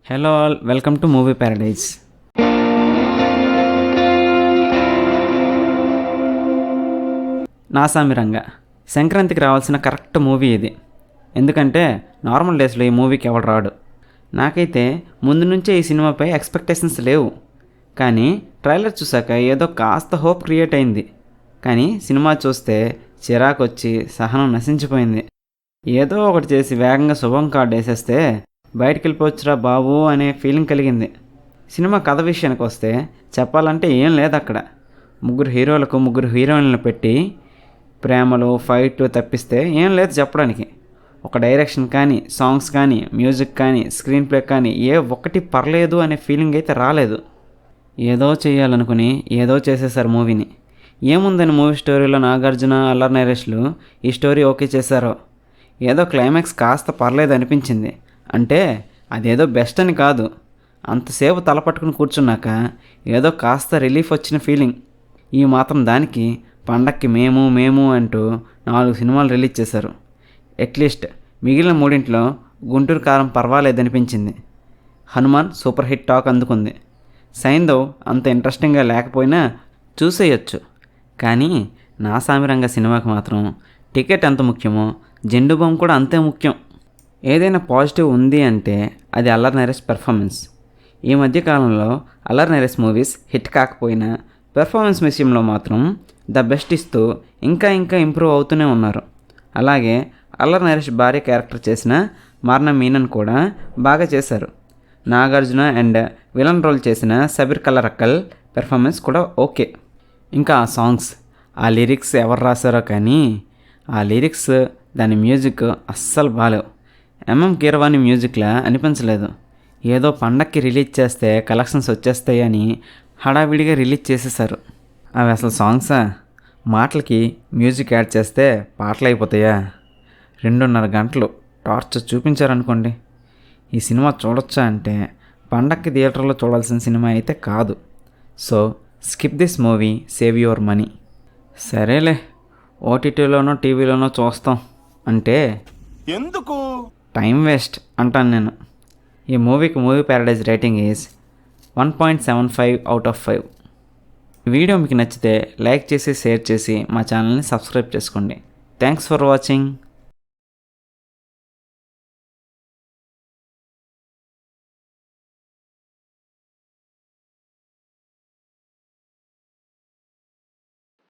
Hello all, welcome to movie Paradise. Naa Saami Ranga సంక్రాంతికి రావాల్సిన correct movie ఇది. ఎందుకంటే నార్మల్ డేస్లో ఈ మూవీకి ఎవడు రాడు. నాకైతే ముందు నుంచే ఈ సినిమాపై ఎక్స్పెక్టేషన్స్ లేవు, కానీ ట్రైలర్ చూసాక ఏదో కాస్త హోప్ క్రియేట్ అయింది. కానీ సినిమా చూస్తే చిరాకు వచ్చి సహనం నశించిపోయింది. ఏదో ఒకటి చేసి వేగంగా శుభం కార్డు వేసేస్తే బయటికి వెళ్ళిపోవచ్చురా బాబు అనే ఫీలింగ్ కలిగింది. సినిమా కథ విషయానికి వస్తే చెప్పాలంటే ఏం లేదు. అక్కడ ముగ్గురు హీరోలకు ముగ్గురు హీరోయిన్లను పెట్టి ప్రేమలు ఫైట్లు తప్పిస్తే ఏం లేదు చెప్పడానికి. ఒక డైరెక్షన్ కానీ, సాంగ్స్ కానీ, మ్యూజిక్ కానీ, స్క్రీన్ ప్లే కానీ ఏ ఒక్కటి పర్లేదు అనే ఫీలింగ్ అయితే రాలేదు. ఏదో చేయాలనుకుని ఏదో చేసేసారు మూవీని. ఏముందని మూవీ స్టోరీలో నాగార్జున, అల్లరి నరేష్లు ఈ స్టోరీ ఓకే చేశారో. ఏదో క్లైమాక్స్ కాస్త పర్లేదు అనిపించింది. అంటే అదేదో బెస్ట్ అని కాదు, అంతసేపు తలపట్టుకుని కూర్చున్నాక ఏదో కాస్త రిలీఫ్ వచ్చిన ఫీలింగ్. ఈ మాత్రం దానికి పండక్కి మేము అంటూ 4 సినిమాలు రిలీజ్ చేశారు. అట్లీస్ట్ మిగిలిన 3 గుంటూరు కారం పర్వాలేదనిపించింది. హనుమాన్ సూపర్ హిట్ టాక్ అందుకుంది. సైంధవ్ అంత ఇంట్రెస్టింగ్గా లేకపోయినా చూసేయచ్చు. కానీ నా సామిరంగ సినిమాకి మాత్రం టికెట్ ఎంత ముఖ్యమో జెండు బామ్ కూడా అంతే ముఖ్యం. ఏదైనా పాజిటివ్ ఉంది అంటే అది అల్లరి నరేష్ పెర్ఫార్మెన్స్. ఈ మధ్యకాలంలో అల్లరి నరేష్ మూవీస్ హిట్ కాకపోయినా పెర్ఫార్మెన్స్ విషయంలో మాత్రం ద బెస్ట్ ఇస్తూ ఇంకా ఇంప్రూవ్ అవుతూనే ఉన్నారు. అలాగే అల్లరి నరేష్ భార్య క్యారెక్టర్ చేసిన మార్న మీనన్ కూడా బాగా చేశారు. నాగార్జున అండ్ విలన్ రోల్ చేసిన సబీర్ కలరక్కల్ పెర్ఫార్మెన్స్ కూడా ఓకే. ఇంకా ఆ సాంగ్స్, ఆ లిరిక్స్ ఎవరు రాశారో కానీ ఆ లిరిక్స్, దాని మ్యూజిక్ అస్సలు బాలేవు. కీరవాణి మ్యూజిక్లా అనిపించలేదు. ఏదో పండక్కి రిలీజ్ చేస్తే కలెక్షన్స్ వచ్చేస్తాయని హడావిడిగా రిలీజ్ చేసేసారు. అవి అసలు సాంగ్సా? మాటలకి మ్యూజిక్ యాడ్ చేస్తే పాటలు అయిపోతాయా? 2.5 గంటలు టార్చర్ చూపించారనుకోండి. ఈ సినిమా చూడొచ్చా అంటే పండక్కి థియేటర్లో చూడాల్సిన సినిమా అయితే కాదు. So skip this movie, save your money. సరేలే, ఓటీటీలోనో టీవీలోనో చూస్తాం అంటే ఎందుకు టైం వేస్ట్ అంటాను నేను. ఈ మూవీకి మూవీ ప్యారడైజ్ రేటింగ్ ఈజ్ 1.75/5. ఈ వీడియో మీకు నచ్చితే లైక్ చేసి షేర్ చేసి మా ఛానల్ని సబ్స్క్రైబ్ చేసుకోండి. Thanks for watching.